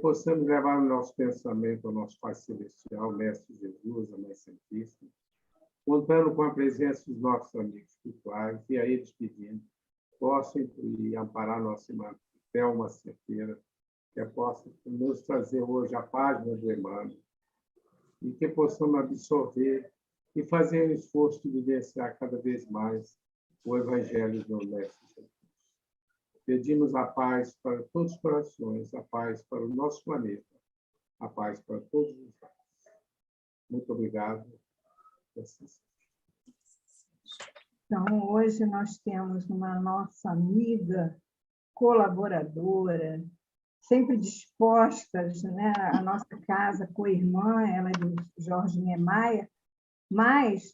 possamos levar o nosso pensamento ao nosso Pai Celestial, Mestre Jesus, a Mãe Santíssima, contando com a presença dos nossos amigos espirituais e a eles pedindo, possam incluir e amparar nossa irmã Thelma Cerqueira, que possa nos trazer hoje a página do Emmanuel, e que possamos absorver e fazer um esforço de vivenciar cada vez mais o Evangelho do Mestre Jesus. Pedimos a paz para todos os corações, a paz para o nosso planeta, a paz para todos os lados. Muito obrigado. Então, hoje nós temos uma nossa amiga, colaboradora, sempre dispostas, né? A nossa casa co-irmã, ela é do Jorge Niemeyer, mas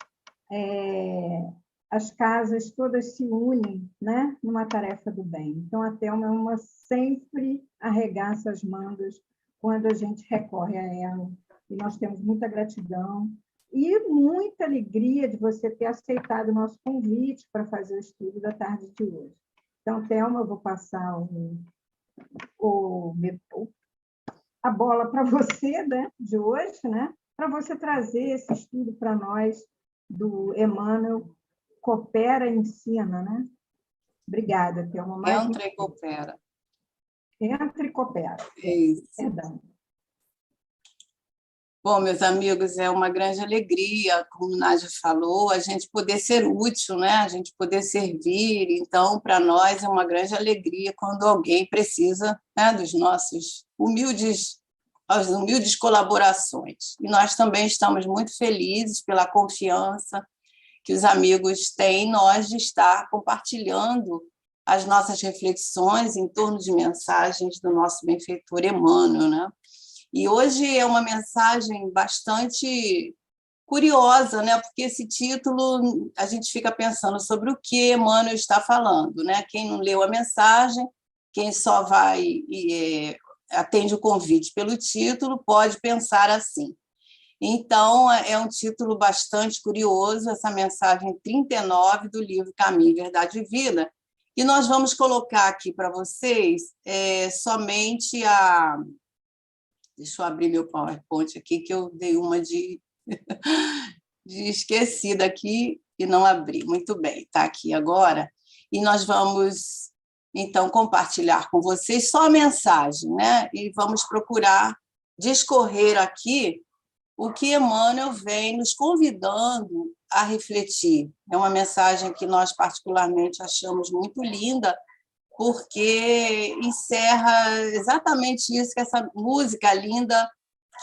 as casas todas se unem, né, numa tarefa do bem. Então, a Thelma é uma sempre arregaça as mangas quando a gente recorre a ela. E nós temos muita gratidão e muita alegria de você ter aceitado o nosso convite para fazer o estudo da tarde de hoje. Então, Thelma, eu vou passar a bola para você, né, de hoje, né, para você trazer esse estudo para nós do Emmanuel, Coopera e Ensina, né? Obrigada, Thelma. Entra e coopera. Entra e coopera. Isso. Perdão. Bom, meus amigos, é uma grande alegria, como o Nádia falou, a gente poder ser útil, né? A gente poder servir. Então, para nós é uma grande alegria quando alguém precisa, né, dos nossos as humildes colaborações. E nós também estamos muito felizes pela confiança que os amigos têm em nós de estar compartilhando as nossas reflexões em torno de mensagens do nosso benfeitor Emmanuel, né? E hoje é uma mensagem bastante curiosa, né? Porque esse título a gente fica pensando sobre o que Emmanuel está falando, né? Quem não leu a mensagem, quem só vai e atende o convite pelo título, pode pensar assim. Então, é um título bastante curioso, essa mensagem 39 do livro Caminho, Verdade e Vida, e nós vamos colocar aqui para vocês somente a... Deixa eu abrir meu PowerPoint aqui, que eu dei uma de esquecida aqui e não abri. Muito bem, está aqui agora. E nós vamos, então, compartilhar com vocês só a mensagem, né? E vamos procurar discorrer aqui o que Emmanuel vem nos convidando a refletir. É uma mensagem que nós, particularmente, achamos muito linda, porque encerra exatamente isso, que essa música linda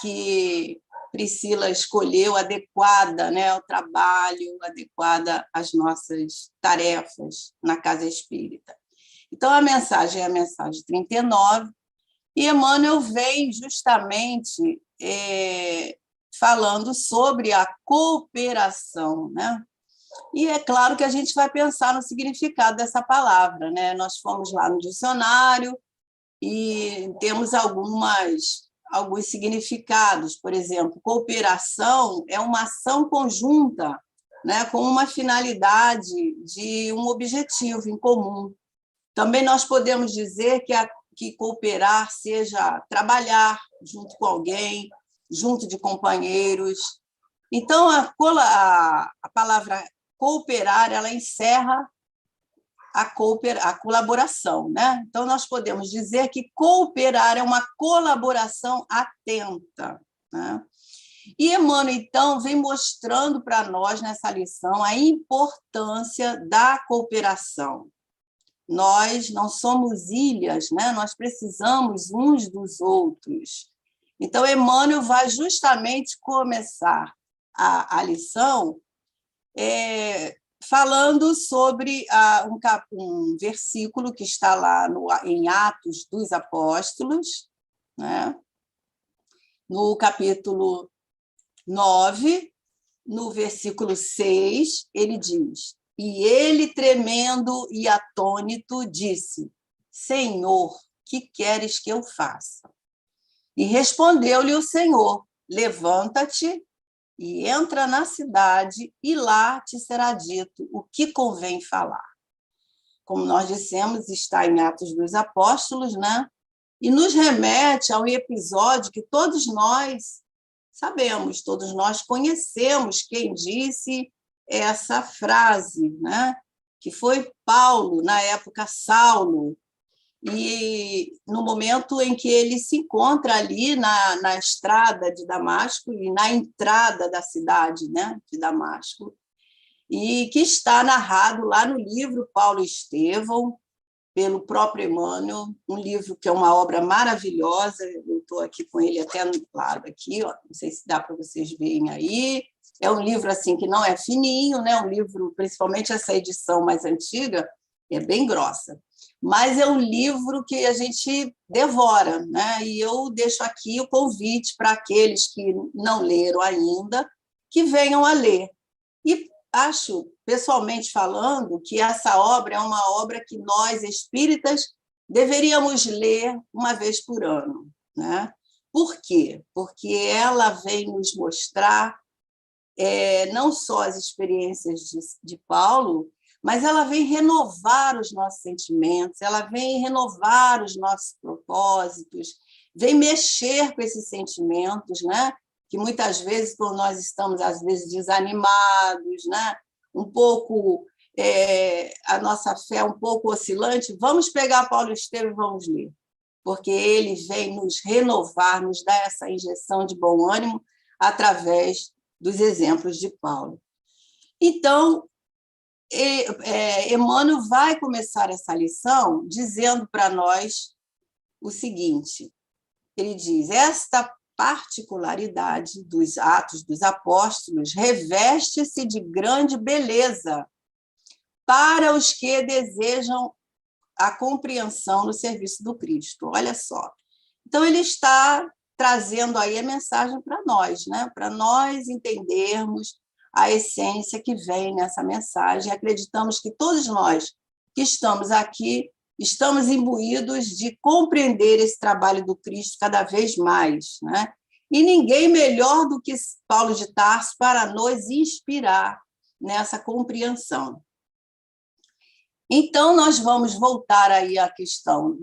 que Priscila escolheu, adequada, né, ao trabalho, adequada às nossas tarefas na Casa Espírita. Então, a mensagem é a mensagem 39, e Emmanuel vem justamente falando sobre a cooperação, né? E é claro que a gente vai pensar no significado dessa palavra, né? Nós fomos lá no dicionário e temos alguns significados. Por exemplo, cooperação é uma ação conjunta, né, com uma finalidade de um objetivo em comum. Também nós podemos dizer que cooperar seja trabalhar junto com alguém, junto de companheiros. Então, a palavra cooperar, ela encerra a colaboração, né? Então, nós podemos dizer que cooperar é uma colaboração atenta, né? E Emmanuel, então, vem mostrando para nós, nessa lição, a importância da cooperação. Nós não somos ilhas, né? Nós precisamos uns dos outros. Então, Emmanuel vai justamente começar a lição falando sobre um versículo que está lá em Atos dos Apóstolos, né? No capítulo 9, no versículo 6, ele diz: "E ele, tremendo e atônito, disse: Senhor, que queres que eu faça? E respondeu-lhe o Senhor: Levanta-te e entra na cidade, e lá te será dito o que convém falar." Como nós dissemos, está em Atos dos Apóstolos, né? e nos remete a um episódio que todos nós sabemos, todos nós conhecemos quem disse essa frase, né? Que foi Paulo, na época Saulo, e no momento em que ele se encontra ali na estrada de Damasco e na entrada da cidade, né, de Damasco, e que está narrado lá no livro Paulo e Estevão, pelo próprio Emmanuel, um livro que é uma obra maravilhosa. Eu estou aqui com ele até no lado aqui, ó, não sei se dá para vocês verem aí. É um livro assim que não é fininho, né? Um livro, principalmente essa edição mais antiga, é bem grossa, mas é um livro que a gente devora, né? E eu deixo aqui o convite para aqueles que não leram ainda, que venham a ler. E acho, pessoalmente falando, que essa obra é uma obra que nós, espíritas, deveríamos ler uma vez por ano, né? Por quê? Porque ela vem nos mostrar não só as experiências de Paulo, mas ela vem renovar os nossos sentimentos, ela vem renovar os nossos propósitos, vem mexer com esses sentimentos, né? Que muitas vezes, quando nós estamos, às vezes, desanimados, né? Um pouco, a nossa fé um pouco oscilante, vamos pegar Paulo Estevam e vamos ler, porque ele vem nos renovar, nos dar essa injeção de bom ânimo através dos exemplos de Paulo. Então, Emmanuel vai começar essa lição dizendo para nós o seguinte, ele diz, esta particularidade dos Atos dos Apóstolos reveste-se de grande beleza para os que desejam a compreensão no serviço do Cristo. Olha só. Então, ele está trazendo aí a mensagem para nós, né? Para nós entendermos a essência que vem nessa mensagem. Acreditamos que todos nós que estamos aqui estamos imbuídos de compreender esse trabalho do Cristo cada vez mais, né? E ninguém melhor do que Paulo de Tarso para nos inspirar nessa compreensão. Então, nós vamos voltar aí à questão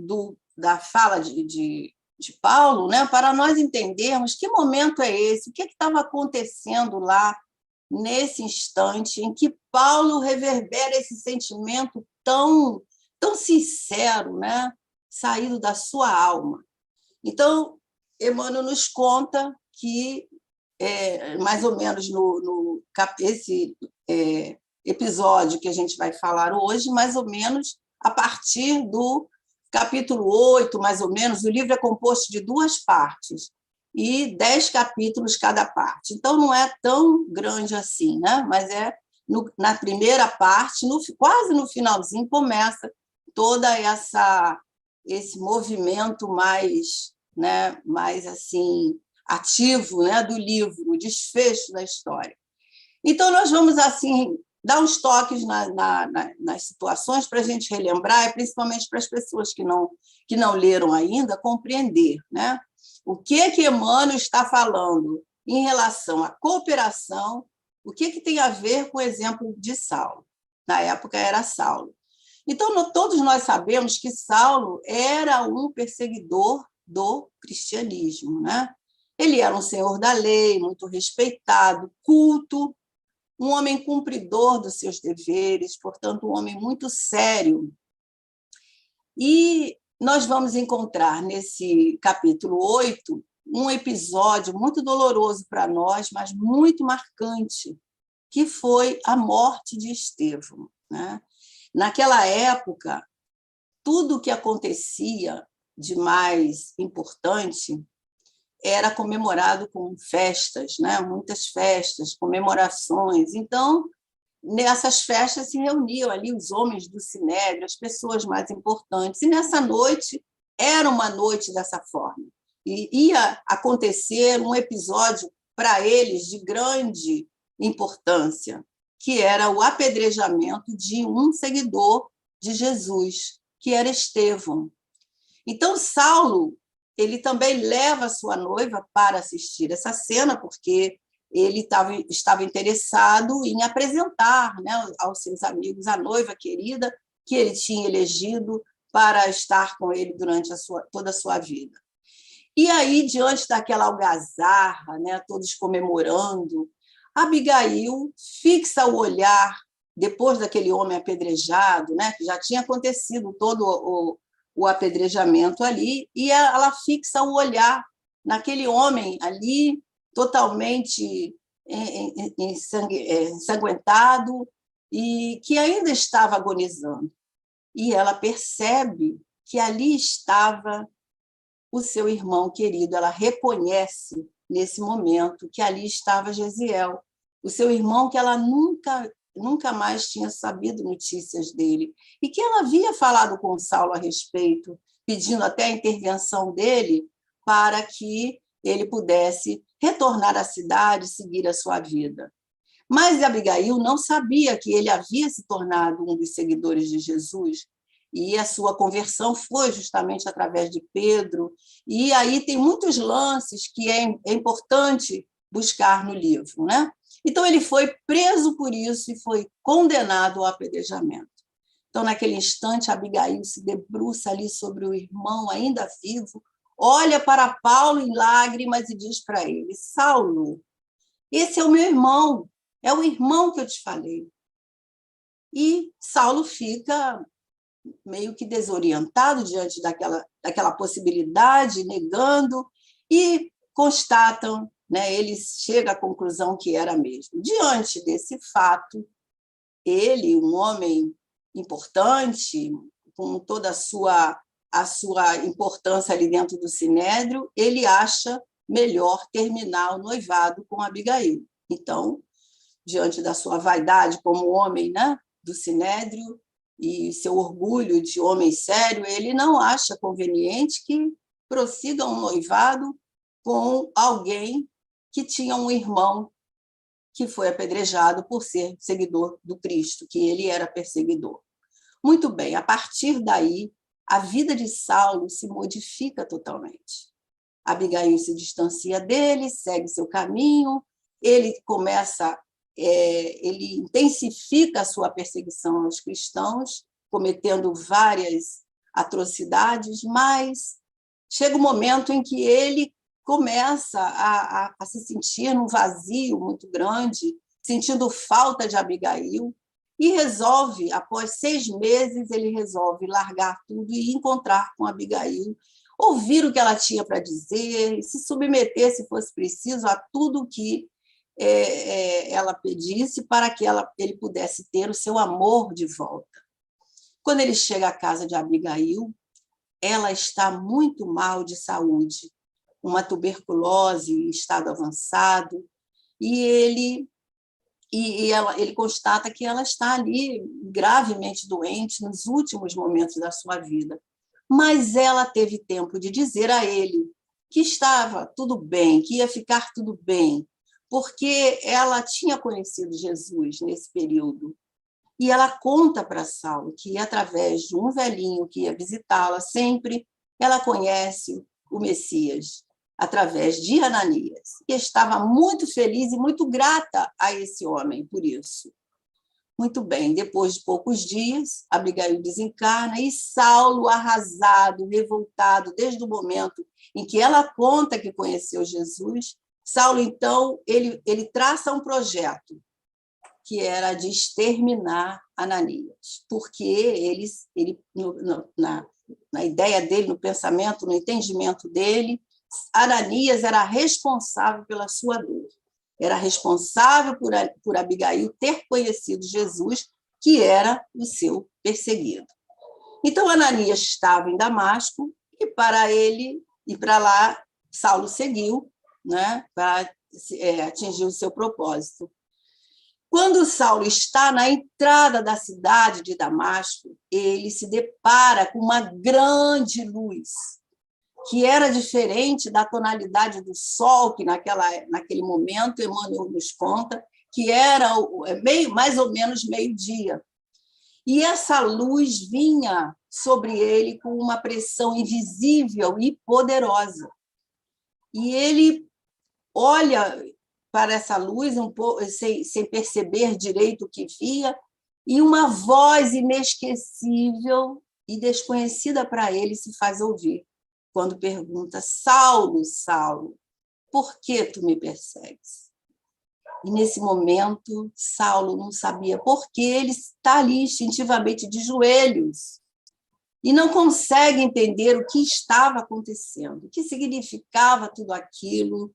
da fala de Paulo, né? Para nós entendermos que momento é esse, o que estava acontecendo lá nesse instante em que Paulo reverbera esse sentimento tão sincero, né? Saído da sua alma. Então, Emmanuel nos conta que, mais ou menos esse episódio que a gente vai falar hoje, mais ou menos a partir do capítulo 8, mais ou menos, o livro é composto de 2 partes, e 10 capítulos cada parte. Então, não é tão grande assim, né? Mas na primeira parte, quase no finalzinho, começa toda esse movimento mais, né, mais assim, ativo, né, do livro, o desfecho da história. Então, nós vamos assim dar uns toques nas situações para a gente relembrar, e principalmente para as pessoas que não leram ainda, compreender, né? O que Emmanuel está falando em relação à cooperação, o que tem a ver com o exemplo de Saulo. Na época era Saulo. Então, todos nós sabemos que Saulo era um perseguidor do cristianismo, né? Ele era um senhor da lei, muito respeitado, culto, um homem cumpridor dos seus deveres, portanto, um homem muito sério. E nós vamos encontrar nesse capítulo 8 um episódio muito doloroso para nós, mas muito marcante, que foi a morte de Estevão, né? Naquela época, tudo o que acontecia de mais importante era comemorado com festas, né? Muitas festas, comemorações. Então, nessas festas se reuniam ali os homens do Sinédrio, as pessoas mais importantes, e nessa noite era uma noite dessa forma. E ia acontecer um episódio para eles de grande importância, que era o apedrejamento de um seguidor de Jesus, que era Estevão. Então, Saulo, ele também leva a sua noiva para assistir essa cena, porque ele estava interessado em apresentar, né, aos seus amigos a noiva querida que ele tinha elegido para estar com ele durante toda a sua vida. E aí, diante daquela algazarra, né, todos comemorando, Abigail fixa o olhar, depois daquele homem apedrejado, né, que já tinha acontecido todo o apedrejamento ali, e ela fixa o olhar naquele homem ali, totalmente ensanguentado, e que ainda estava agonizando. E ela percebe que ali estava o seu irmão querido. Ela reconhece, nesse momento, que ali estava Gesiel, o seu irmão que ela nunca mais tinha sabido notícias dele, e que ela havia falado com Saulo a respeito, pedindo até a intervenção dele para que ele pudesse retornar à cidade e seguir a sua vida. Mas Abigail não sabia que ele havia se tornado um dos seguidores de Jesus, e a sua conversão foi justamente através de Pedro. E aí tem muitos lances que é importante buscar no livro, né? Então, ele foi preso por isso e foi condenado ao apedrejamento. Então, naquele instante, Abigail se debruça ali sobre o irmão ainda vivo, olha para Paulo em lágrimas e diz para ele: Saulo, esse é o meu irmão, é o irmão que eu te falei. E Saulo fica meio que desorientado diante daquela possibilidade, negando, e constatam, né, ele chega à conclusão que era mesmo. Diante desse fato, ele, um homem importante, com toda a sua importância ali dentro do Sinédrio, ele acha melhor terminar o noivado com Abigail. Então, diante da sua vaidade como homem, né, do Sinédrio, e seu orgulho de homem sério, ele não acha conveniente que prossiga um noivado com alguém que tinha um irmão que foi apedrejado por ser seguidor do Cristo, que ele era perseguidor. Muito bem, a partir daí, a vida de Saulo se modifica totalmente. Abigail se distancia dele, segue seu caminho, ele intensifica a sua perseguição aos cristãos, cometendo várias atrocidades, mas chega um momento em que ele começa a se sentir num vazio muito grande, sentindo falta de Abigail, e resolve, após 6 meses, ele resolve largar tudo e encontrar com Abigail, ouvir o que ela tinha para dizer, e se submeter, se fosse preciso, a tudo que ela pedisse para que ele pudesse ter o seu amor de volta. Quando ele chega à casa de Abigail, ela está muito mal de saúde, uma tuberculose em estado avançado, e ele constata que ela está ali gravemente doente nos últimos momentos da sua vida. Mas ela teve tempo de dizer a ele que estava tudo bem, que ia ficar tudo bem, porque ela tinha conhecido Jesus nesse período. E ela conta para Saulo que, através de um velhinho que ia visitá-la sempre, ela conhece o Messias, através de Ananias, e estava muito feliz e muito grata a esse homem por isso. Muito bem, depois de poucos dias, Abigail desencarna e Saulo, arrasado, revoltado, desde o momento em que ela conta que conheceu Jesus, Saulo, então, ele traça um projeto que era de exterminar Ananias, porque na ideia dele, no pensamento, no entendimento dele, Ananias era responsável pela sua dor, era responsável por Abigail ter conhecido Jesus, que era o seu perseguido. Então, Ananias estava em Damasco, e para lá, Saulo seguiu, né, para atingir o seu propósito. Quando Saulo está na entrada da cidade de Damasco, ele se depara com uma grande luz, que era diferente da tonalidade do sol, que naquele momento Emmanuel nos conta, que era mais ou menos meio-dia. E essa luz vinha sobre ele com uma pressão invisível e poderosa. E ele olha para essa luz um pouco, sem perceber direito o que via, e uma voz inesquecível e desconhecida para ele se faz ouvir, quando pergunta: Saulo, Saulo, por que tu me persegues? E nesse momento, Saulo não sabia por que ele está ali instintivamente de joelhos e não consegue entender o que estava acontecendo, o que significava tudo aquilo,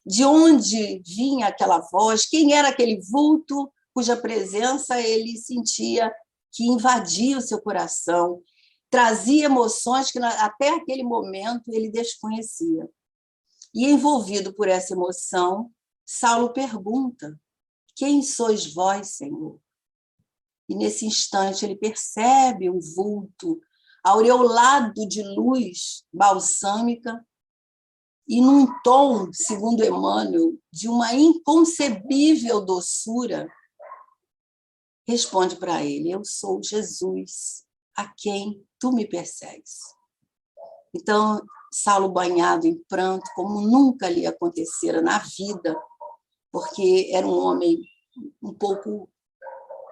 de onde vinha aquela voz, quem era aquele vulto cuja presença ele sentia que invadia o seu coração, trazia emoções que até aquele momento ele desconhecia. E envolvido por essa emoção, Saulo pergunta: quem sois vós, Senhor? E nesse instante ele percebe um vulto aureolado de luz balsâmica e num tom, segundo Emmanuel, de uma inconcebível doçura, responde para ele: eu sou Jesus, a quem tu me persegues. Então, Saulo, banhado em pranto, como nunca lhe acontecera na vida, porque era um homem um pouco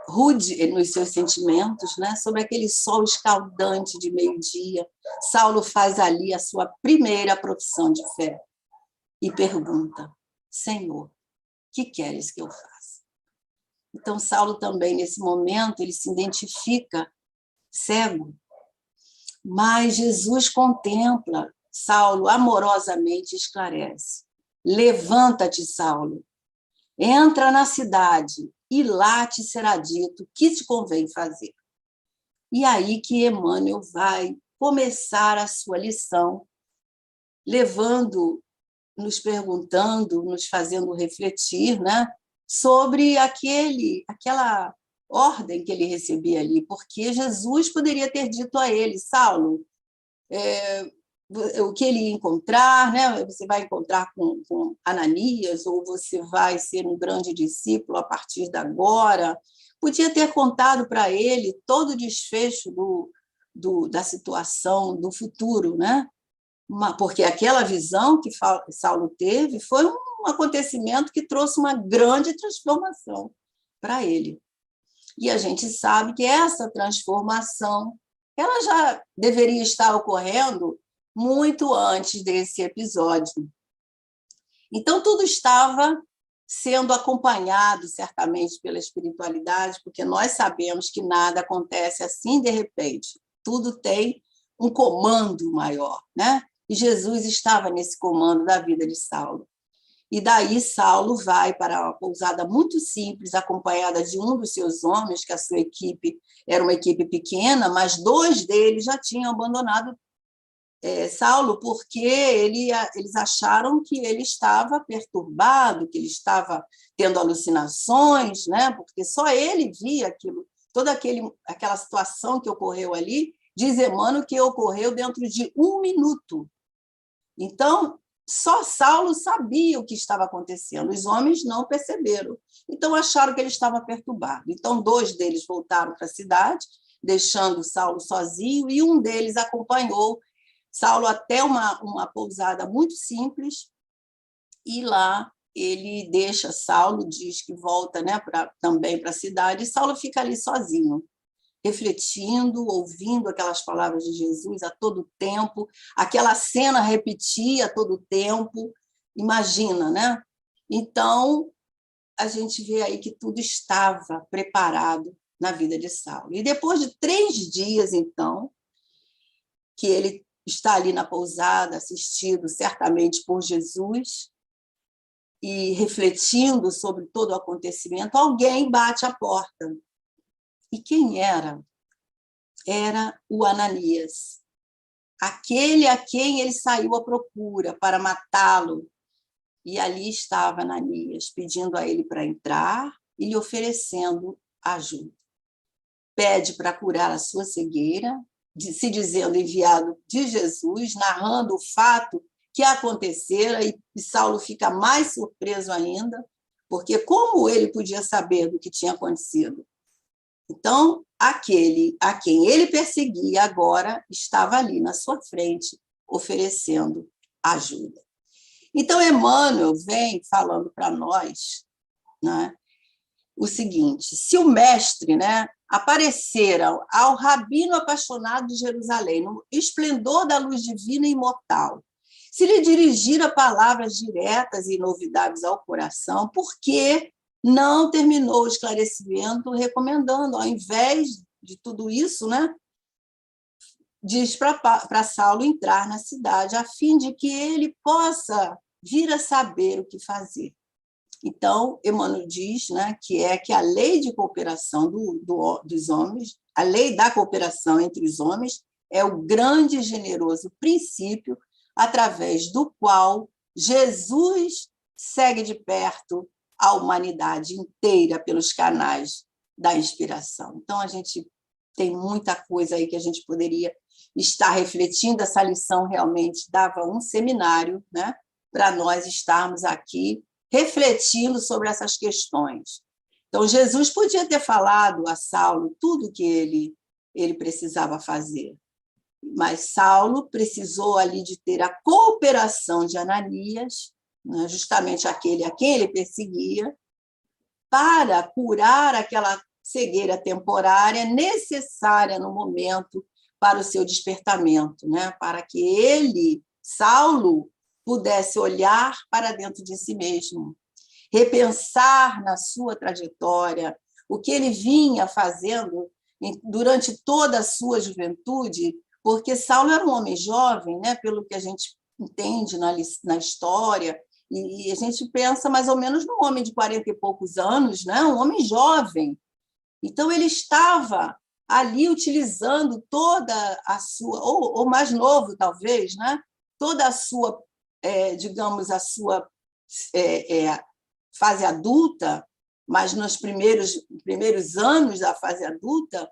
rude nos seus sentimentos, né? Sobre aquele sol escaldante de meio-dia, Saulo faz ali a sua primeira profissão de fé e pergunta: Senhor, que queres que eu faça? Então, Saulo também, nesse momento, ele se identifica cego, mas Jesus contempla Saulo amorosamente e esclarece: levanta-te, Saulo, entra na cidade e lá te será dito o que te convém fazer. E aí que Emmanuel vai começar a sua lição, nos perguntando, nos fazendo refletir, né, sobre aquela ordem que ele recebia ali, porque Jesus poderia ter dito a ele: Saulo, o que ele ia encontrar, né? Você vai encontrar com Ananias, ou você vai ser um grande discípulo a partir de agora. Podia ter contado para ele todo o desfecho da situação, do futuro, né? Porque aquela visão que Saulo teve foi um acontecimento que trouxe uma grande transformação para ele. E a gente sabe que essa transformação ela já deveria estar ocorrendo muito antes desse episódio. Então, tudo estava sendo acompanhado, certamente, pela espiritualidade, porque nós sabemos que nada acontece assim de repente. Tudo tem um comando maior, né? E Jesus estava nesse comando da vida de Saulo. E daí Saulo vai para uma pousada muito simples, acompanhada de um dos seus homens, que a sua equipe era uma equipe pequena, mas 2 deles já tinham abandonado Saulo, porque eles acharam que ele estava perturbado, que ele estava tendo alucinações, né? Porque só ele via aquilo, toda aquela situação que ocorreu ali, diz Emmanuel que ocorreu dentro de 1 minuto. Então, só Saulo sabia o que estava acontecendo, os homens não perceberam. Então, acharam que ele estava perturbado. Então, 2 deles voltaram para a cidade, deixando Saulo sozinho, e um deles acompanhou Saulo até uma pousada muito simples, e lá ele deixa Saulo, diz que volta, né, também para a cidade, e Saulo fica ali sozinho, refletindo, ouvindo aquelas palavras de Jesus a todo tempo, aquela cena repetia a todo tempo, imagina, né? Então, a gente vê aí que tudo estava preparado na vida de Saulo. E depois de 3 dias, então, que ele está ali na pousada, assistido certamente por Jesus, e refletindo sobre todo o acontecimento, alguém bate à porta. E quem era? Era o Ananias, aquele a quem ele saiu à procura para matá-lo. E ali estava Ananias, pedindo a ele para entrar e lhe oferecendo ajuda. Pede para curar a sua cegueira, se dizendo enviado de Jesus, narrando o fato que acontecera, e Saulo fica mais surpreso ainda, porque como ele podia saber do que tinha acontecido? Então, aquele a quem ele perseguia agora estava ali na sua frente, oferecendo ajuda. Então, Emmanuel vem falando para nós, né, o seguinte: se o mestre, né, aparecera ao rabino apaixonado de Jerusalém, no esplendor da luz divina e imortal, se lhe dirigir palavras diretas e inovidáveis ao coração, por que não terminou o esclarecimento recomendando, ao invés de tudo isso, né, diz para Saulo entrar na cidade, a fim de que ele possa vir a saber o que fazer. Então, Emmanuel diz, né, que a lei de cooperação dos homens, a lei da cooperação entre os homens, é o grande e generoso princípio através do qual Jesus segue de perto a humanidade inteira pelos canais da inspiração. Então, a gente tem muita coisa aí que a gente poderia estar refletindo. Essa lição realmente dava um seminário, né, para nós estarmos aqui refletindo sobre essas questões. Então, Jesus podia ter falado a Saulo tudo o que ele precisava fazer, mas Saulo precisou ali de ter a cooperação de Ananias, né, justamente aquele a quem ele perseguia, para curar aquela cegueira temporária necessária no momento para o seu despertamento, né, para que ele, Saulo, pudesse olhar para dentro de si mesmo, repensar na sua trajetória, o que ele vinha fazendo durante toda a sua juventude, porque Saulo era um homem jovem, né, pelo que a gente entende na história, e a gente pensa mais ou menos num homem de 40 e poucos anos, né, um homem jovem. Então, ele estava ali utilizando toda a sua, ou mais novo, talvez, né, toda a sua, digamos, a sua fase adulta, mas nos primeiros anos da fase adulta,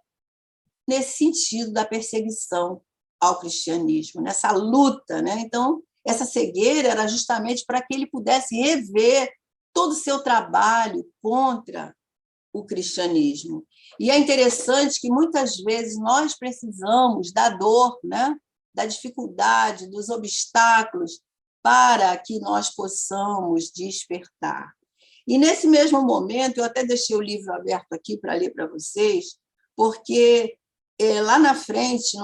nesse sentido da perseguição ao cristianismo, nessa luta, né? Então, essa cegueira era justamente para que ele pudesse rever todo o seu trabalho contra o cristianismo. E é interessante que, muitas vezes, nós precisamos da dor, né? Da dificuldade, dos obstáculos, para que nós possamos despertar. E, nesse mesmo momento, eu até deixei o livro aberto aqui para ler para vocês, porque lá na frente,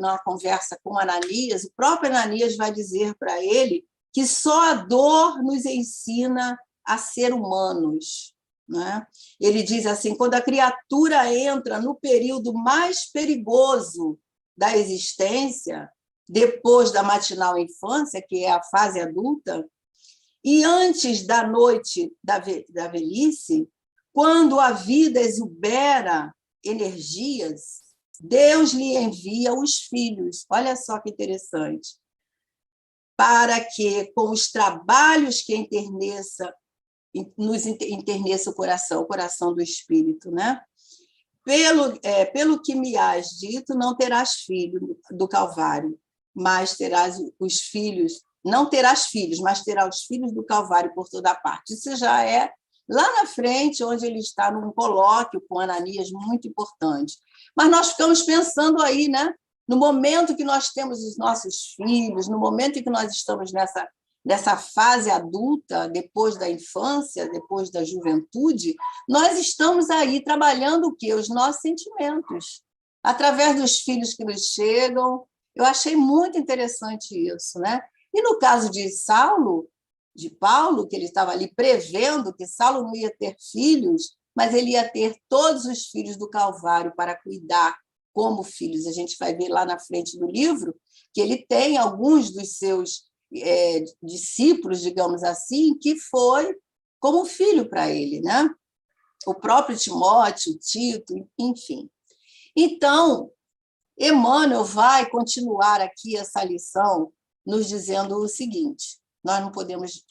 na conversa com Ananias, o próprio Ananias vai dizer para ele que só a dor nos ensina a ser humanos, né? Ele diz assim: quando a criatura entra no período mais perigoso da existência, depois da matinal infância, que é a fase adulta, e antes da noite da velhice, quando a vida exubera energias, Deus lhe envia os filhos, olha só que interessante, para que, com os trabalhos que nos enterneça o coração do Espírito, né? Pelo que me has dito, não terás filho do Calvário, mas terás os filhos, não terás filhos, mas terás os filhos do Calvário por toda parte. Isso já é lá na frente, onde ele está num colóquio com Ananias muito importante. Mas nós ficamos pensando aí, né? No momento que nós temos os nossos filhos, no momento em que nós estamos nessa fase adulta, depois da infância, depois da juventude, nós estamos aí trabalhando o quê? Os nossos sentimentos, através dos filhos que nos chegam. Eu achei muito interessante isso, né? E no caso de Paulo, que ele estava ali prevendo que Saulo não ia ter filhos, mas ele ia ter todos os filhos do Calvário para cuidar como filhos. A gente vai ver lá na frente do livro que ele tem alguns dos seus discípulos, digamos assim, que foi como filho para ele, né? O próprio Timóteo, Tito, enfim. Então, Emmanuel vai continuar aqui essa lição nos dizendo o seguinte: nós não podemos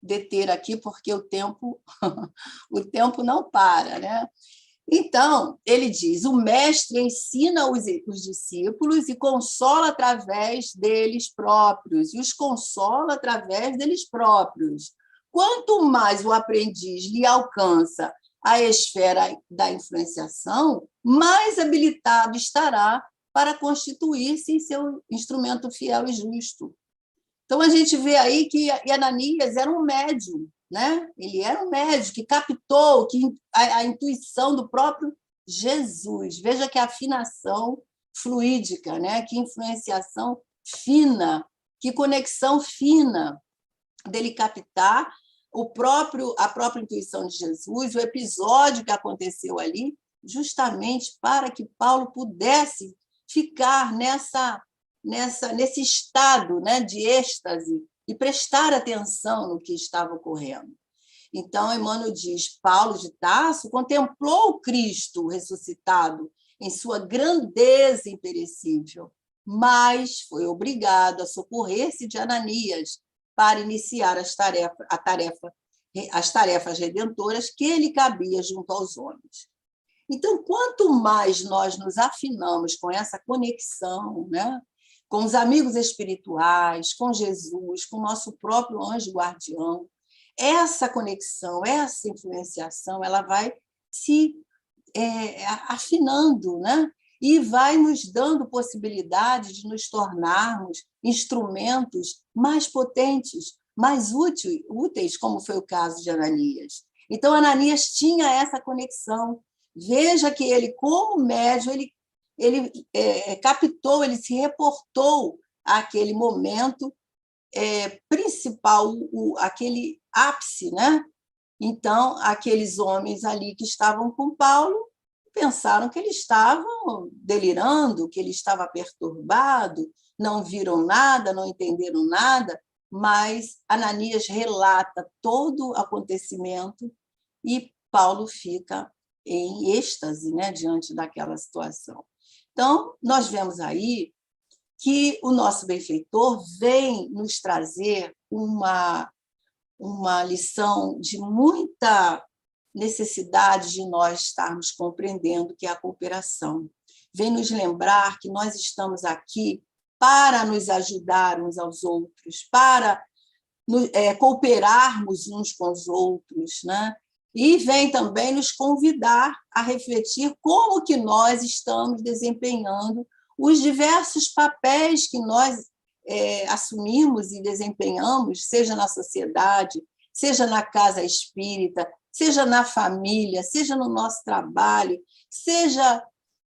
deter aqui porque o tempo não para, né? Então, ele diz: o mestre ensina os discípulos e consola através deles próprios, e os consola através deles próprios. Quanto mais o aprendiz lhe alcança a esfera da influenciação, mais habilitado estará para constituir-se em seu instrumento fiel e justo. Então, a gente vê aí que Ananias era um médium, né? Ele era um médium que captou a intuição do próprio Jesus. Veja que afinação fluídica, né? Que influenciação fina, que conexão fina dele captar a própria intuição de Jesus, o episódio que aconteceu ali, justamente para que Paulo pudesse ficar nesse estado, né, de êxtase e prestar atenção no que estava ocorrendo. Então, Emmanuel diz, Paulo de Tarso contemplou o Cristo ressuscitado em sua grandeza imperecível, mas foi obrigado a socorrer-se de Ananias para iniciar as tarefas redentoras que lhe cabia junto aos homens. Então, quanto mais nós nos afinamos com essa conexão, né, com os amigos espirituais, com Jesus, com o nosso próprio anjo guardião, essa conexão, essa influenciação, ela vai se afinando, né? E vai nos dando possibilidade de nos tornarmos instrumentos mais potentes, mais úteis, como foi o caso de Ananias. Então, Ananias tinha essa conexão. Veja que ele, como médium, ele captou, ele se reportou àquele momento principal, aquele ápice, né? Então, aqueles homens ali que estavam com Paulo pensaram que ele estava delirando, que ele estava perturbado, não viram nada, não entenderam nada, mas Ananias relata todo o acontecimento e Paulo fica em êxtase, né, diante daquela situação. Então, nós vemos aí que o nosso benfeitor vem nos trazer uma lição de muita necessidade de nós estarmos compreendendo que é a cooperação. Vem nos lembrar que nós estamos aqui para nos ajudar uns aos outros, para cooperarmos uns com os outros, né? E vem também nos convidar a refletir como que nós estamos desempenhando os diversos papéis que nós assumimos e desempenhamos, seja na sociedade, seja na casa espírita, seja na família, seja no nosso trabalho, seja,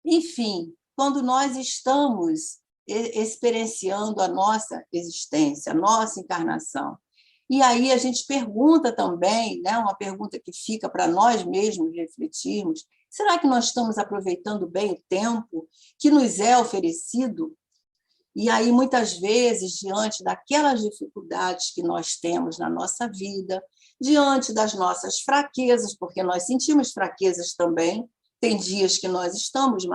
enfim, quando nós estamos experienciando a nossa existência, a nossa encarnação. E aí a gente pergunta também, né, uma pergunta que fica para nós mesmos refletirmos, será que nós estamos aproveitando bem o tempo que nos é oferecido? E aí, muitas vezes, diante daquelas dificuldades que nós temos na nossa vida, diante das nossas fraquezas, porque nós sentimos fraquezas também, tem dias que nós estamos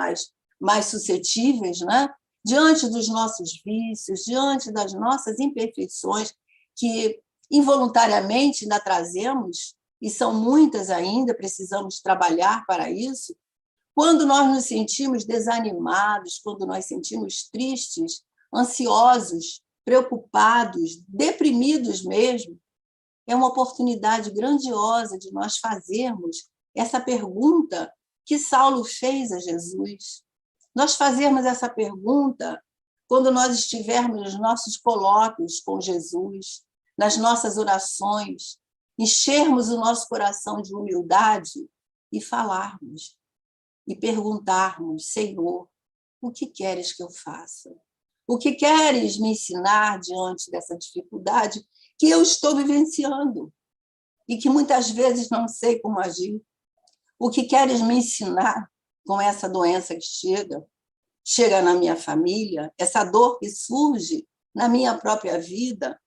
mais suscetíveis, né? Diante dos nossos vícios, diante das nossas imperfeições, que involuntariamente ainda trazemos, e são muitas ainda, precisamos trabalhar para isso. Quando nós nos sentimos desanimados, quando nós sentimos tristes, ansiosos, preocupados, deprimidos mesmo, é uma oportunidade grandiosa de nós fazermos essa pergunta que Saulo fez a Jesus. Nós fazermos essa pergunta quando nós estivermos nos nossos colóquios com Jesus, nas nossas orações, enchermos o nosso coração de humildade e falarmos, e perguntarmos, Senhor, o que queres que eu faça? O que queres me ensinar diante dessa dificuldade que eu estou vivenciando e que muitas vezes não sei como agir? O que queres me ensinar com essa doença que chega na minha família, essa dor que surge na minha própria vida?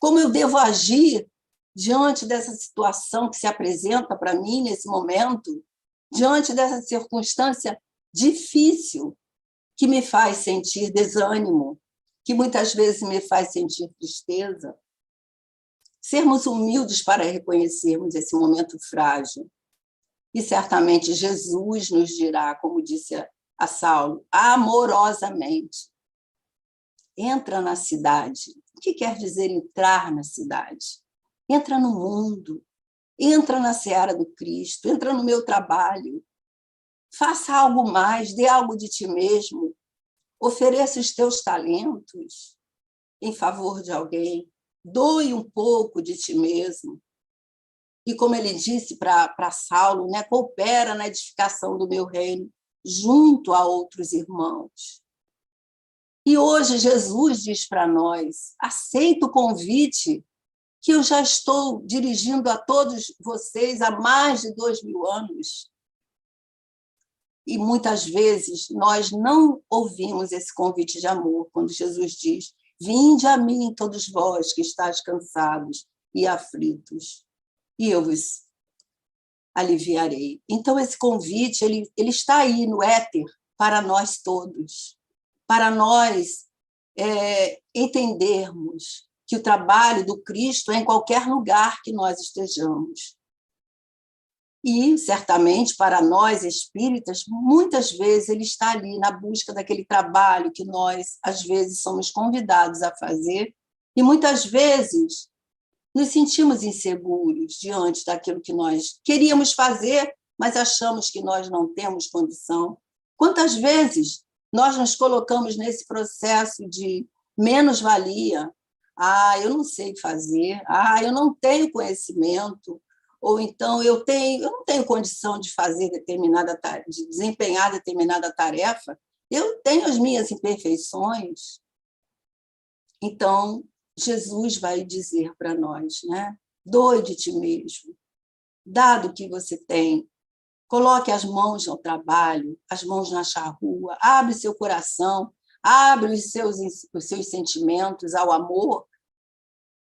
Como eu devo agir diante dessa situação que se apresenta para mim nesse momento, diante dessa circunstância difícil que me faz sentir desânimo, que muitas vezes me faz sentir tristeza? Sermos humildes para reconhecermos esse momento frágil. E certamente Jesus nos dirá, como disse a Saulo, amorosamente, entra na cidade. O que quer dizer entrar na cidade? Entra no mundo, entra na seara do Cristo, entra no meu trabalho, faça algo mais, dê algo de ti mesmo, ofereça os teus talentos em favor de alguém, doe um pouco de ti mesmo, e como ele disse para Saulo, né, coopera na edificação do meu reino, junto a outros irmãos. E hoje Jesus diz para nós, aceita o convite que eu já estou dirigindo a todos vocês há mais de 2000 anos. E muitas vezes nós não ouvimos esse convite de amor, quando Jesus diz, vinde a mim todos vós que estáis cansados e aflitos, e eu vos aliviarei. Então, esse convite ele está aí no éter para nós todos, para nós entendermos que o trabalho do Cristo é em qualquer lugar que nós estejamos. E, certamente, para nós espíritas, muitas vezes ele está ali na busca daquele trabalho que nós, às vezes, somos convidados a fazer, e muitas vezes nos sentimos inseguros diante daquilo que nós queríamos fazer, mas achamos que nós não temos condição. Quantas vezes nós nos colocamos nesse processo de menos-valia? Ah, eu não sei fazer, ah, eu não tenho conhecimento, ou então eu não tenho condição de fazer de desempenhar determinada tarefa, eu tenho as minhas imperfeições. Então, Jesus vai dizer para nós, né? Doe de ti mesmo, dado o que você tem, coloque as mãos no trabalho, as mãos na charrua, abre seu coração, abre os seus sentimentos ao amor,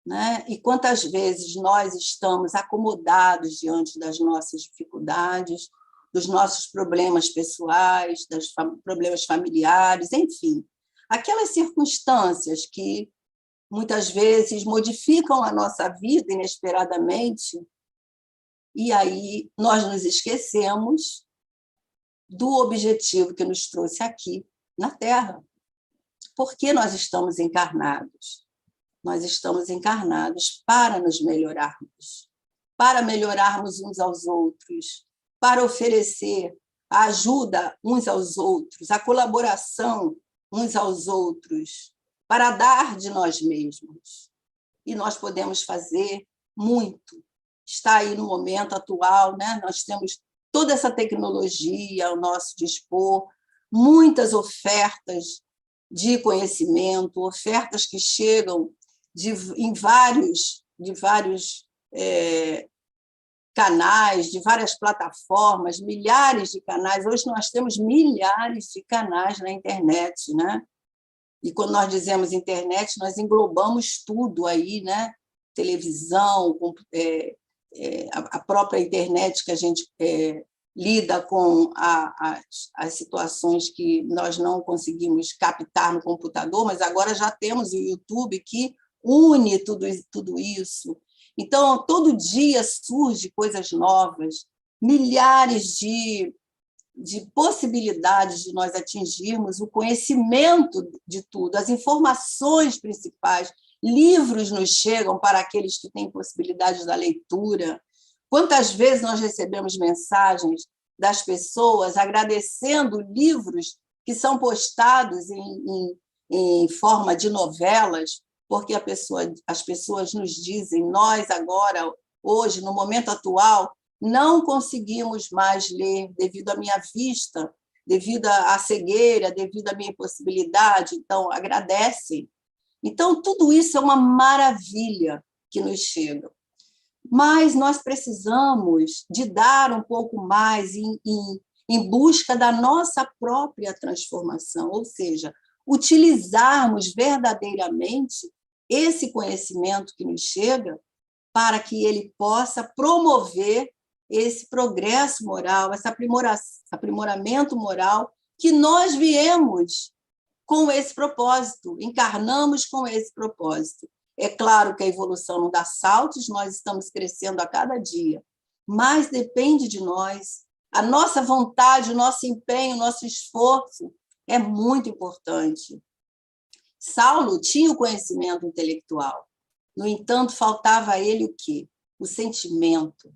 né? E quantas vezes nós estamos acomodados diante das nossas dificuldades, dos nossos problemas pessoais, dos problemas familiares, enfim, aquelas circunstâncias que muitas vezes modificam a nossa vida inesperadamente, e aí nós nos esquecemos do objetivo que nos trouxe aqui na Terra. Por que nós estamos encarnados? Nós estamos encarnados para nos melhorarmos, para melhorarmos uns aos outros, para oferecer a ajuda uns aos outros, a colaboração uns aos outros, para dar de nós mesmos. E nós podemos fazer muito. Está aí no momento atual, né? Nós temos toda essa tecnologia ao nosso dispor, muitas ofertas de conhecimento, ofertas que chegam em vários canais, de várias plataformas, milhares de canais. Hoje nós temos milhares de canais na internet, né? E quando nós dizemos internet, nós englobamos tudo aí, né? Televisão, a própria internet que a gente lida com as situações que nós não conseguimos captar no computador, mas agora já temos o YouTube que une tudo isso. Então, todo dia surge coisas novas, milhares de possibilidades de nós atingirmos o conhecimento de tudo, as informações principais, livros nos chegam para aqueles que têm possibilidade da leitura. Quantas vezes nós recebemos mensagens das pessoas agradecendo livros que são postados em forma de novelas, porque as pessoas nos dizem, nós agora, hoje, no momento atual, não conseguimos mais ler devido à minha vista, devido à cegueira, devido à minha impossibilidade, então agradecem. Então, tudo isso é uma maravilha que nos chega. Mas nós precisamos de dar um pouco mais em busca da nossa própria transformação, ou seja, utilizarmos verdadeiramente esse conhecimento que nos chega para que ele possa promover esse progresso moral, esse aprimoramento moral que nós viemos com esse propósito, encarnamos com esse propósito. É claro que a evolução não dá saltos, nós estamos crescendo a cada dia, mas depende de nós. A nossa vontade, o nosso empenho, o nosso esforço é muito importante. Saulo tinha o conhecimento intelectual, no entanto, faltava a ele o quê? O sentimento,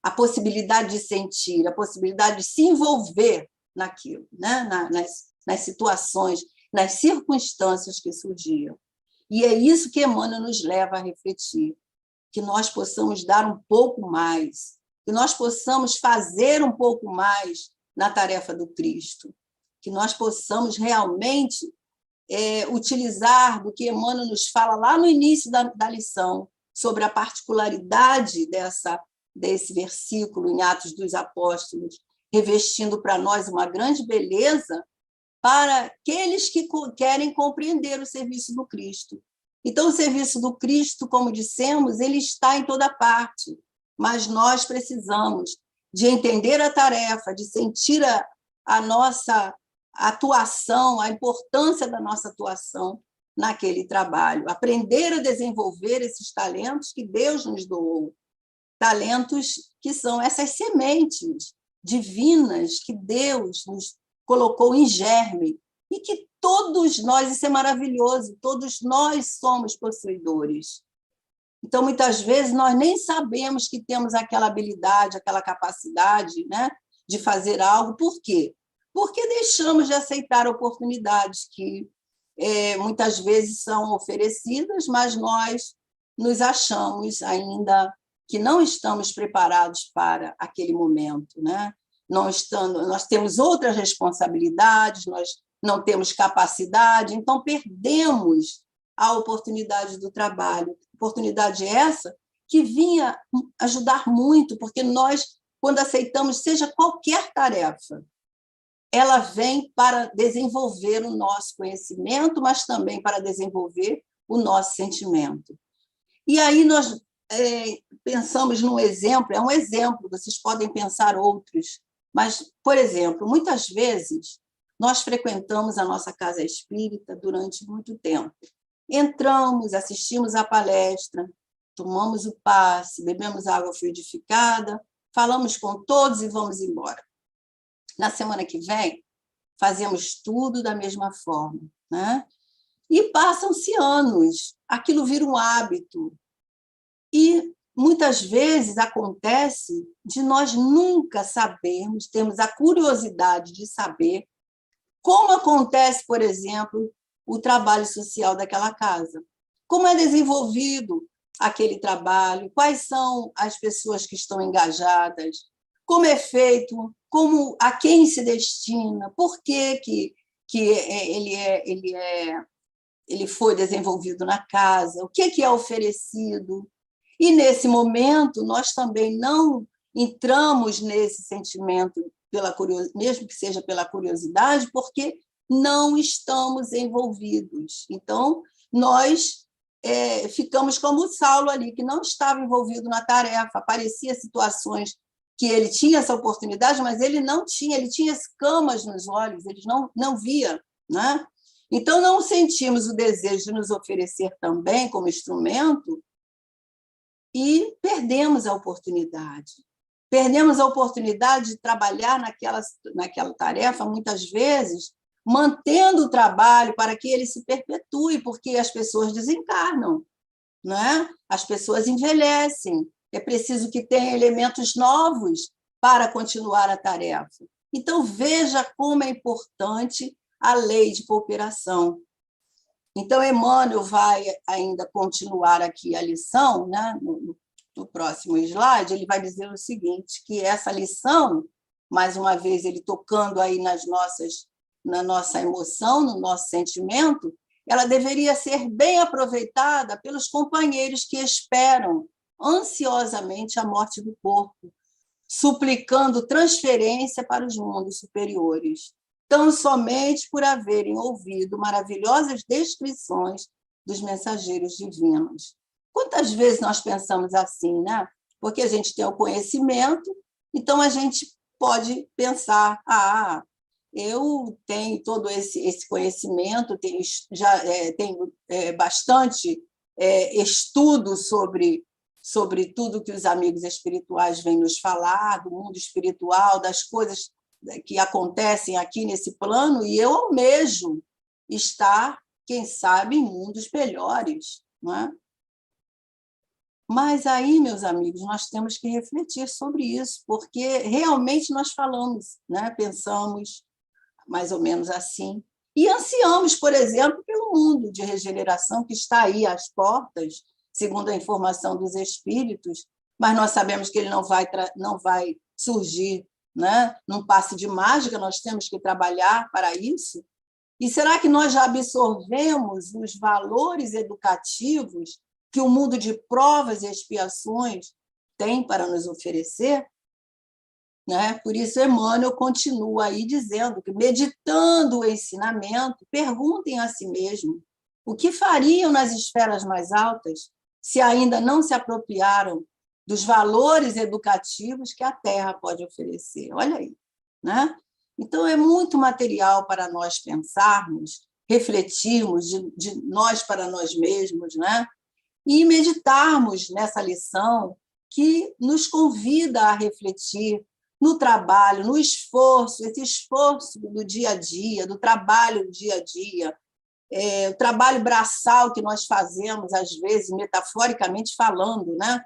a possibilidade de sentir, a possibilidade de se envolver naquilo, né? nas situações, nas circunstâncias que surgiam. E é isso que Emmanuel nos leva a refletir, que nós possamos dar um pouco mais, que nós possamos fazer um pouco mais na tarefa do Cristo, que nós possamos realmente utilizar do que Emmanuel nos fala lá no início da lição, sobre a particularidade desse versículo em Atos dos Apóstolos, revestindo para nós uma grande beleza para aqueles que querem compreender o serviço do Cristo. Então, o serviço do Cristo, como dissemos, ele está em toda parte, mas nós precisamos de entender a tarefa, de sentir a nossa atuação, a importância da nossa atuação naquele trabalho, aprender a desenvolver esses talentos que Deus nos doou, talentos que são essas sementes divinas que Deus nos colocou em germe e que todos nós, isso é maravilhoso, todos nós somos possuidores. Então, muitas vezes, nós nem sabemos que temos aquela habilidade, aquela capacidade, né, de fazer algo. Por quê? Porque deixamos de aceitar oportunidades que muitas vezes são oferecidas, mas nós nos achamos ainda que não estamos preparados para aquele momento, né? Nós temos outras responsabilidades, nós não temos capacidade, então perdemos a oportunidade do trabalho. Oportunidade essa que vinha ajudar muito, porque nós, quando aceitamos, seja qualquer tarefa, ela vem para desenvolver o nosso conhecimento, mas também para desenvolver o nosso sentimento. E aí nós pensamos num exemplo, é um exemplo, vocês podem pensar outros, mas, por exemplo, muitas vezes nós frequentamos a nossa casa espírita durante muito tempo. Entramos, assistimos à palestra, tomamos o passe, bebemos água fluidificada, falamos com todos e vamos embora. Na semana que vem, fazemos tudo da mesma forma, né? E passam-se anos, aquilo vira um hábito. E muitas vezes acontece de nós nunca sabermos, temos a curiosidade de saber como acontece, por exemplo, o trabalho social daquela casa. Como é desenvolvido aquele trabalho, quais são as pessoas que estão engajadas, como é feito, a quem se destina, por que ele foi desenvolvido na casa, o que é oferecido. E, nesse momento, nós também não entramos nesse sentimento, mesmo que seja pela curiosidade, porque não estamos envolvidos. Então, nós ficamos como o Saulo ali, que não estava envolvido na tarefa. Aparecia situações que ele tinha essa oportunidade, mas ele não tinha, ele tinha escamas nos olhos, ele não via, né? Então, não sentimos o desejo de nos oferecer também como instrumento e perdemos a oportunidade. Perdemos a oportunidade de trabalhar naquela tarefa, muitas vezes, mantendo o trabalho para que ele se perpetue, porque as pessoas desencarnam, né? As pessoas envelhecem, é preciso que tenha elementos novos para continuar a tarefa. Então, veja como é importante a lei de cooperação. Então, Emmanuel vai ainda continuar aqui a lição, né? No próximo slide, ele vai dizer o seguinte, que essa lição, mais uma vez, ele tocando aí na nossa emoção, no nosso sentimento, ela deveria ser bem aproveitada pelos companheiros que esperam ansiosamente a morte do corpo, suplicando transferência para os mundos superiores, tão somente por haverem ouvido maravilhosas descrições dos mensageiros divinos. Quantas vezes nós pensamos assim, né? Porque a gente tem o conhecimento, então a gente pode pensar, eu tenho todo esse conhecimento, tenho bastante estudo sobre tudo que os amigos espirituais vêm nos falar, do mundo espiritual, das coisas que acontecem aqui nesse plano, e eu almejo estar, quem sabe, em mundos melhores, não é? Mas aí, meus amigos, nós temos que refletir sobre isso, porque realmente nós falamos, né? Pensamos mais ou menos assim, e ansiamos, por exemplo, pelo mundo de regeneração que está aí às portas, segundo a informação dos espíritos, mas nós sabemos que ele não vai surgir, né, num passe de mágica, nós temos que trabalhar para isso. E será que nós já absorvemos os valores educativos que o mundo de provas e expiações tem para nos oferecer? Né? Por isso, Emmanuel continua aí dizendo que, meditando o ensinamento, perguntem a si mesmo o que fariam nas esferas mais altas se ainda não se apropriaram dos valores educativos que a Terra pode oferecer. Olha aí, né? Então, é muito material para nós pensarmos, refletirmos de nós para nós mesmos, né? E meditarmos nessa lição que nos convida a refletir no trabalho, no esforço, esse esforço do dia a dia, do trabalho do dia a dia, o trabalho braçal que nós fazemos, às vezes, metaforicamente falando, né?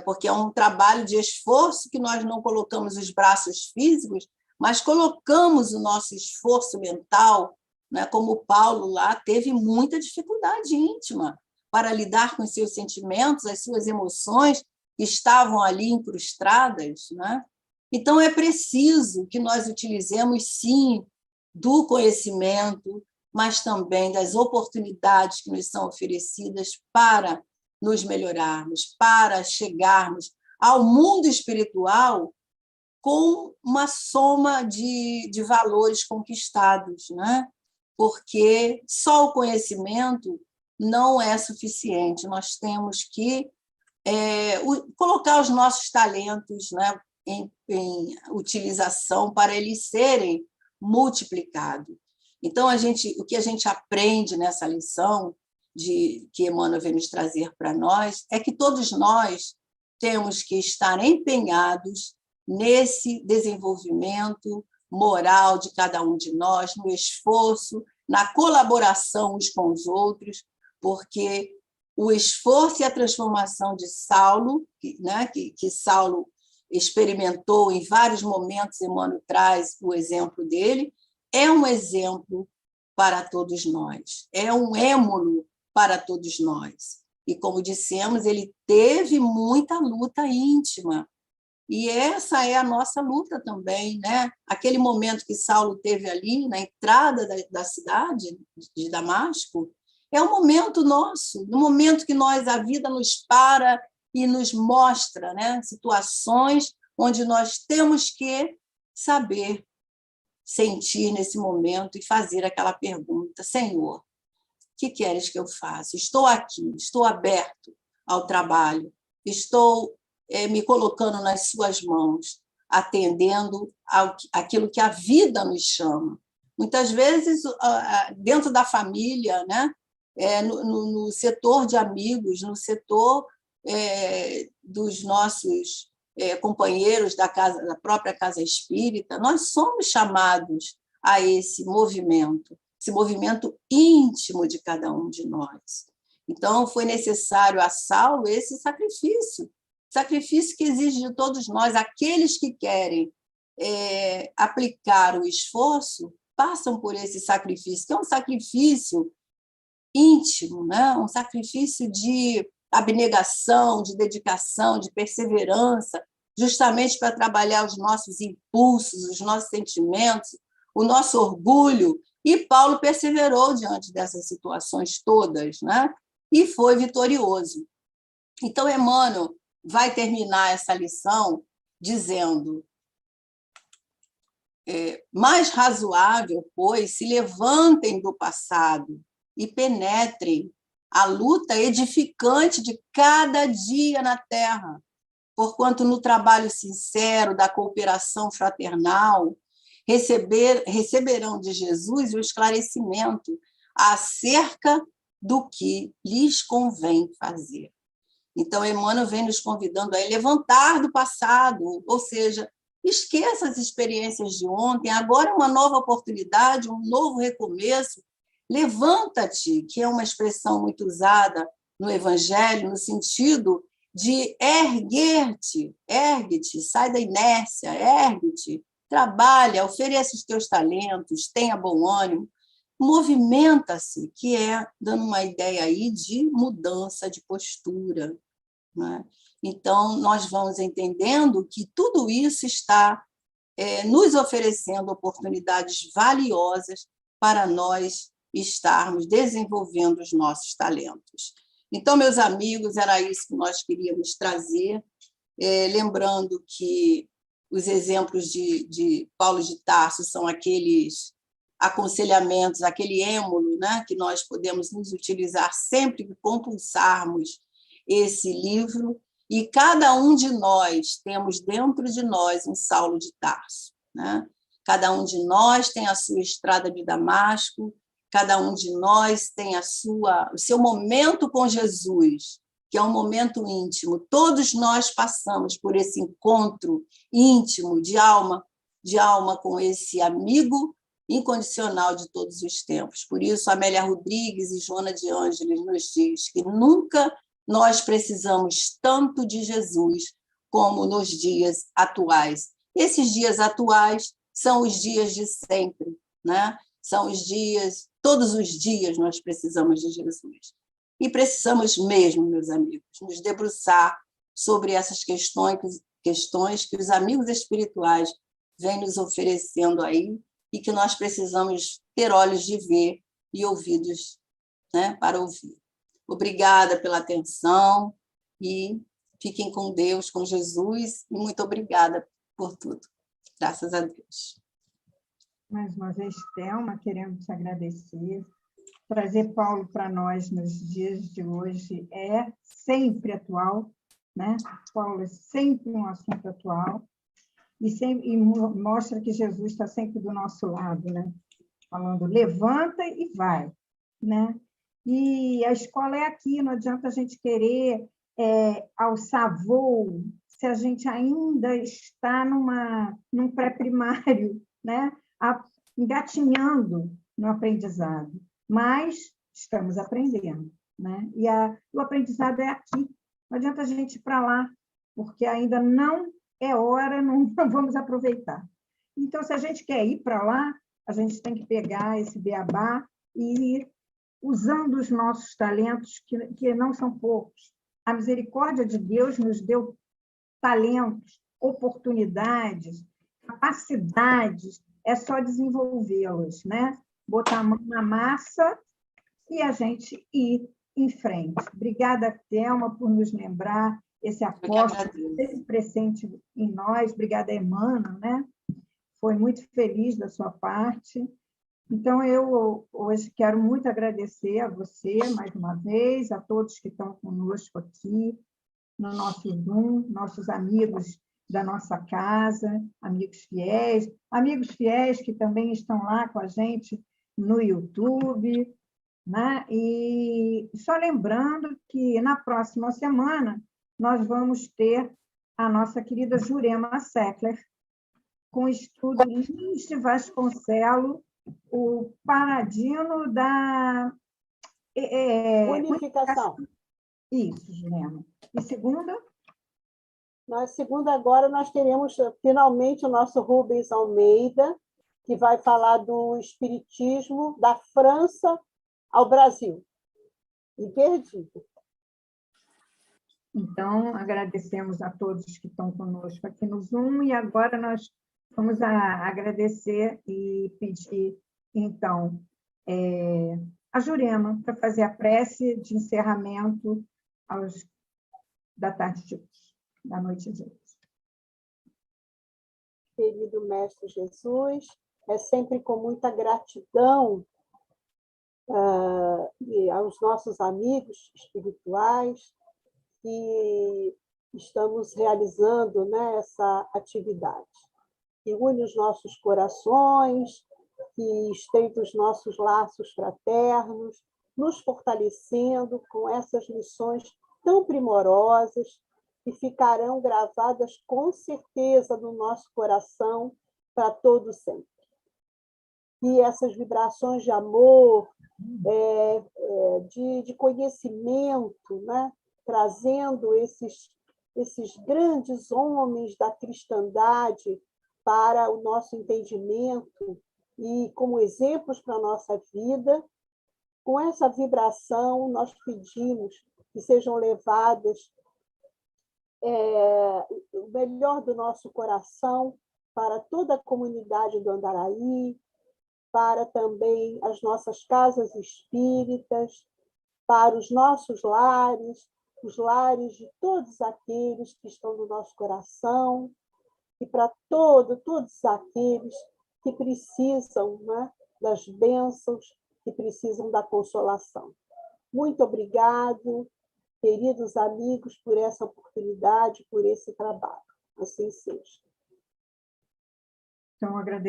Porque é um trabalho de esforço que nós não colocamos os braços físicos, mas colocamos o nosso esforço mental, né? Como Paulo lá teve muita dificuldade íntima para lidar com os seus sentimentos, as suas emoções que estavam ali incrustadas, né? Então, é preciso que nós utilizemos, sim, do conhecimento, mas também das oportunidades que nos são oferecidas para nos melhorarmos, para chegarmos ao mundo espiritual com uma soma de valores conquistados, né? Porque só o conhecimento não é suficiente, nós temos que colocar os nossos talentos, né, em utilização para eles serem multiplicados. Então, o que a gente aprende nessa lição que Emmanuel vem nos trazer para nós é que todos nós temos que estar empenhados nesse desenvolvimento moral de cada um de nós, no esforço, na colaboração uns com os outros, porque o esforço e a transformação de Saulo, né, que Saulo experimentou em vários momentos, Emmanuel traz o exemplo dele, é um exemplo para todos nós, é um émulo para todos nós. E, como dissemos, ele teve muita luta íntima, e essa é a nossa luta também, né? Aquele momento que Saulo teve ali, na entrada da cidade de Damasco, é um momento nosso, no momento que a vida nos para e nos mostra, né, situações onde nós temos que saber sentir nesse momento e fazer aquela pergunta: Senhor, o que queres que eu faça? Estou aqui, estou aberto ao trabalho, estou me colocando nas suas mãos, atendendo aquilo que a vida nos chama. Muitas vezes, dentro da família, né, no setor de amigos, no setor dos nossos companheiros da própria casa espírita, nós somos chamados a esse movimento íntimo de cada um de nós. Então, foi necessário a Saulo esse sacrifício que exige de todos nós. Aqueles que querem aplicar o esforço passam por esse sacrifício, que é um sacrifício íntimo, né? Um sacrifício de abnegação, de dedicação, de perseverança, justamente para trabalhar os nossos impulsos, os nossos sentimentos, o nosso orgulho. E Paulo perseverou diante dessas situações todas, né? E foi vitorioso. Então, Emmanuel vai terminar essa lição dizendo: mais razoável, pois, se levantem do passado e penetrem a luta edificante de cada dia na terra, porquanto no trabalho sincero da cooperação fraternal receberão de Jesus o esclarecimento acerca do que lhes convém fazer. Então, Emmanuel vem nos convidando a levantar do passado, ou seja, esqueça as experiências de ontem, agora é uma nova oportunidade, um novo recomeço. Levanta-te, que é uma expressão muito usada no Evangelho, no sentido de erguer-te, ergue-te, sai da inércia, ergue-te, trabalha, ofereça os teus talentos, tenha bom ânimo. movimenta-se, que é dando uma ideia aí de mudança de postura, né? Então, nós vamos entendendo que tudo isso está nos oferecendo oportunidades valiosas para nós estarmos desenvolvendo os nossos talentos. Então, meus amigos, era isso que nós queríamos trazer, lembrando que os exemplos de Paulo de Tarso são aqueles aconselhamentos, aquele êmulo, né, que nós podemos nos utilizar sempre que compulsarmos esse livro, e cada um de nós temos dentro de nós um Saulo de Tarso, né? Cada um de nós tem a sua estrada de Damasco, cada um de nós tem o seu momento com Jesus, que é um momento íntimo. Todos nós passamos por esse encontro íntimo de alma com esse amigo incondicional de todos os tempos. Por isso, Amélia Rodrigues e Joana de Ângeles nos diz que nunca nós precisamos tanto de Jesus como nos dias atuais. Esses dias atuais são os dias de sempre, né? São os dias, todos os dias nós precisamos de Jesus. E precisamos mesmo, meus amigos, nos debruçar sobre essas questões que os amigos espirituais vêm nos oferecendo aí e que nós precisamos ter olhos de ver e ouvidos, né, para ouvir. Obrigada pela atenção e fiquem com Deus, com Jesus, e muito obrigada por tudo. Graças a Deus. Mais uma vez, Thelma, queremos te agradecer. Trazer Paulo para nós nos dias de hoje é sempre atual, né? Paulo é sempre um assunto atual e mostra que Jesus está sempre do nosso lado, né? Falando, levanta e vai, né? E a escola é aqui, não adianta a gente querer alçar voo se a gente ainda está num pré-primário, né? Engatinhando no aprendizado. Mas estamos aprendendo, né? E o aprendizado é aqui. Não adianta a gente ir para lá, porque ainda não é hora, não vamos aproveitar. Então, se a gente quer ir para lá, a gente tem que pegar esse beabá e ir usando os nossos talentos, que não são poucos. A misericórdia de Deus nos deu talentos, oportunidades, capacidades, é só desenvolvê-los, né? Botar a mão na massa e a gente ir em frente. Obrigada, Thelma, por nos lembrar esse apóstolo, esse presente em nós. Obrigada, Emmanuel, né? Foi muito feliz da sua parte. Então, eu hoje quero muito agradecer a você, mais uma vez, a todos que estão conosco aqui, no nosso Zoom, nossos amigos da nossa casa, amigos fiéis que também estão lá com a gente no YouTube, né? E só lembrando que na próxima semana nós vamos ter a nossa querida Jurema Seckler, com o estudo Lins de Vasconcelos, o Paladino da unificação. Isso, Jurema. E segunda? Na segunda agora nós teremos finalmente o nosso Rubens Almeida, que vai falar do espiritismo da França ao Brasil. Imperdível. Então, agradecemos a todos que estão conosco aqui no Zoom, e agora nós vamos agradecer e pedir, então, a Jurema para fazer a prece de encerramento da tarde de hoje, da noite de hoje. Querido Mestre Jesus, é sempre com muita gratidão e aos nossos amigos espirituais que estamos realizando, né, essa atividade, que une os nossos corações, que estreita os nossos laços fraternos, nos fortalecendo com essas lições tão primorosas que ficarão gravadas com certeza no nosso coração para todo sempre. E essas vibrações de amor, de conhecimento, né? Trazendo esses grandes homens da cristandade para o nosso entendimento, e como exemplos para a nossa vida. Com essa vibração, nós pedimos que sejam levadas o melhor do nosso coração para toda a comunidade do Andaraí, para também as nossas casas espíritas, para os nossos lares, os lares de todos aqueles que estão no nosso coração, e para todos aqueles que precisam, né, das bênçãos, que precisam da consolação. Muito obrigado, queridos amigos, por essa oportunidade, por esse trabalho. Assim seja. Então, agradeço.